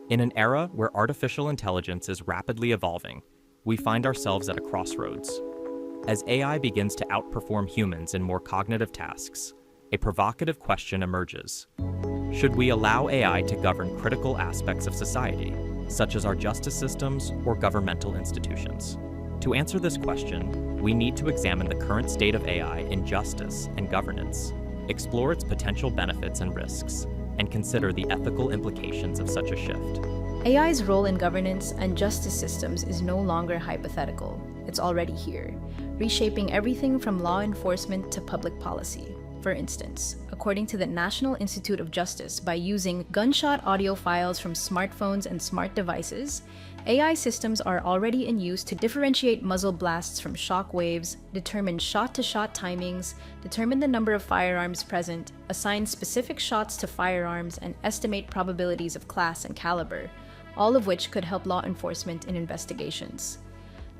In an era where artificial intelligence is rapidly evolving, we find ourselves at a crossroads. As AI begins to outperform humans in more cognitive tasks, a provocative question emerges. Should we allow AI to govern critical aspects of society, such as our justice systems or governmental institutions? To answer this question, we need to examine the current state of AI in justice and governance, explore its potential benefits and risks, and consider the ethical implications of such a shift. AI's role in governance and justice systems is no longer hypothetical. It's already here, reshaping everything from law enforcement to public policy. For instance, according to the National Institute of Justice, by using gunshot audio files from smartphones and smart devices, AI systems are already in use to differentiate muzzle blasts from shock waves, determine shot-to-shot timings, determine the number of firearms present, assign specific shots to firearms, and estimate probabilities of class and caliber, all of which could help law enforcement in investigations.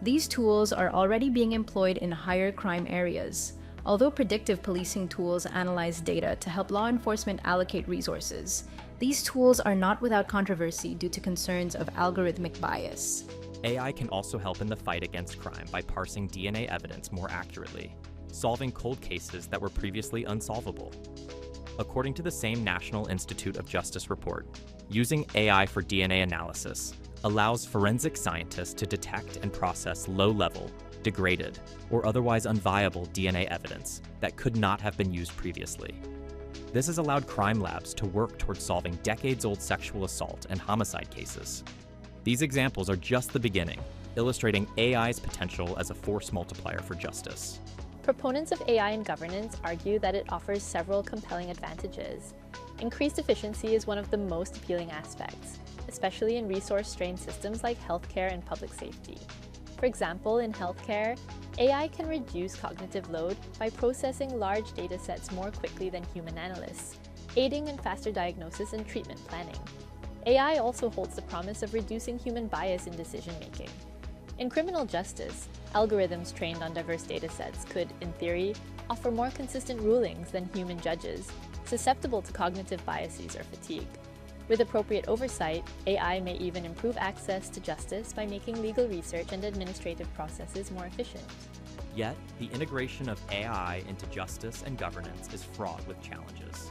These tools are already being employed in higher crime areas. Although predictive policing tools analyze data to help law enforcement allocate resources, these tools are not without controversy due to concerns of algorithmic bias. AI can also help in the fight against crime by parsing DNA evidence more accurately, solving cold cases that were previously unsolvable. According to the same National Institute of Justice report, using AI for DNA analysis allows forensic scientists to detect and process low-level, degraded, or otherwise unviable DNA evidence that could not have been used previously. This has allowed crime labs to work towards solving decades-old sexual assault and homicide cases. These examples are just the beginning, illustrating AI's potential as a force multiplier for justice. Proponents of AI in governance argue that it offers several compelling advantages. Increased efficiency is one of the most appealing aspects, especially in resource-strained systems like healthcare and public safety. For example, in healthcare, AI can reduce cognitive load by processing large data sets more quickly than human analysts, aiding in faster diagnosis and treatment planning. AI also holds the promise of reducing human bias in decision-making. In criminal justice, algorithms trained on diverse data sets could, in theory, offer more consistent rulings than human judges, susceptible to cognitive biases or fatigue. With appropriate oversight, AI may even improve access to justice by making legal research and administrative processes more efficient. Yet, the integration of AI into justice and governance is fraught with challenges.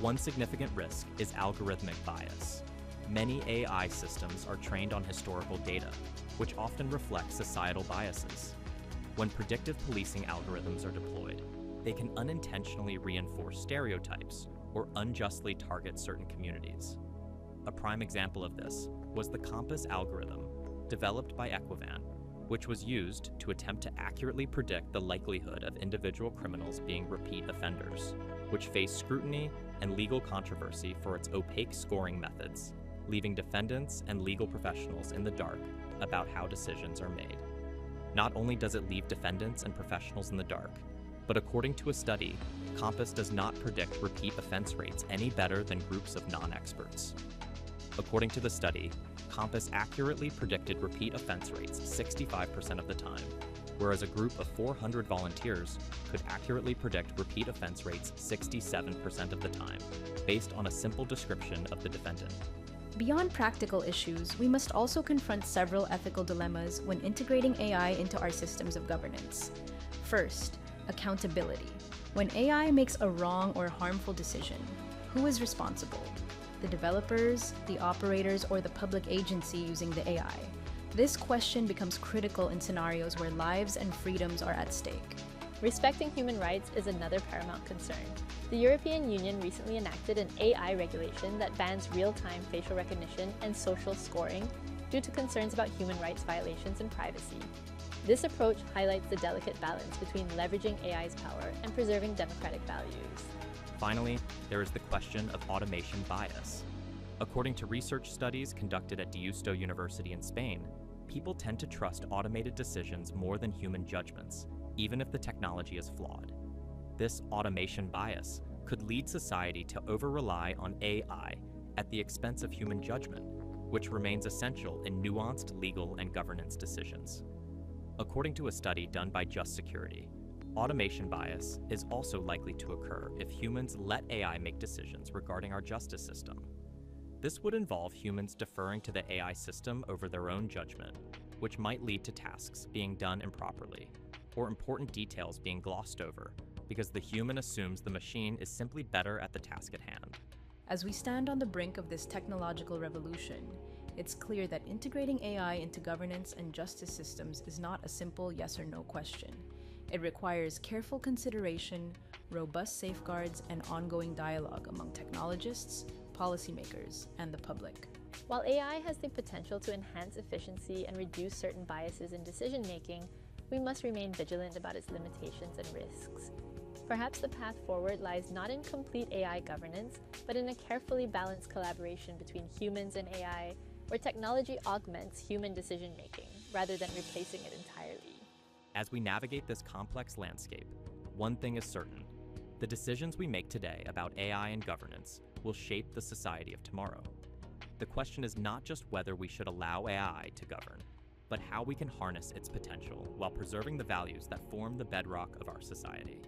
One significant risk is algorithmic bias. Many AI systems are trained on historical data, which often reflect societal biases. When predictive policing algorithms are deployed, they can unintentionally reinforce stereotypes or unjustly target certain communities. A prime example of this was the COMPAS algorithm, developed by Equivan, which was used to attempt to accurately predict the likelihood of individual criminals being repeat offenders, which faced scrutiny and legal controversy for its opaque scoring methods, leaving defendants and legal professionals in the dark about how decisions are made. Not only does it leave defendants and professionals in the dark, but according to a study, COMPAS does not predict repeat offense rates any better than groups of non-experts. According to the study, COMPAS accurately predicted repeat offense rates 65% of the time, whereas a group of 400 volunteers could accurately predict repeat offense rates 67% of the time, based on a simple description of the defendant. Beyond practical issues, we must also confront several ethical dilemmas when integrating AI into our systems of governance. First, accountability. When AI makes a wrong or harmful decision, who is responsible? The developers, the operators, or the public agency using the AI? This question becomes critical in scenarios where lives and freedoms are at stake. Respecting human rights is another paramount concern. The European Union recently enacted an AI regulation that bans real-time facial recognition and social scoring due to concerns about human rights violations and privacy. This approach highlights the delicate balance between leveraging AI's power and preserving democratic values. Finally, there is the question of automation bias. According to research studies conducted at Deusto University in Spain, people tend to trust automated decisions more than human judgments, even if the technology is flawed. This automation bias could lead society to over-rely on AI at the expense of human judgment, which remains essential in nuanced legal and governance decisions. According to a study done by Just Security, automation bias is also likely to occur if humans let AI make decisions regarding our justice system. This would involve humans deferring to the AI system over their own judgment, which might lead to tasks being done improperly, or important details being glossed over because the human assumes the machine is simply better at the task at hand. As we stand on the brink of this technological revolution, it's clear that integrating AI into governance and justice systems is not a simple yes or no question. It requires careful consideration, robust safeguards, and ongoing dialogue among technologists, policymakers, and the public. While AI has the potential to enhance efficiency and reduce certain biases in decision-making, we must remain vigilant about its limitations and risks. Perhaps the path forward lies not in complete AI governance, but in a carefully balanced collaboration between humans and AI, where technology augments human decision-making rather than replacing it entirely. As we navigate this complex landscape, one thing is certain: the decisions we make today about AI and governance will shape the society of tomorrow. The question is not just whether we should allow AI to govern, but how we can harness its potential while preserving the values that form the bedrock of our society.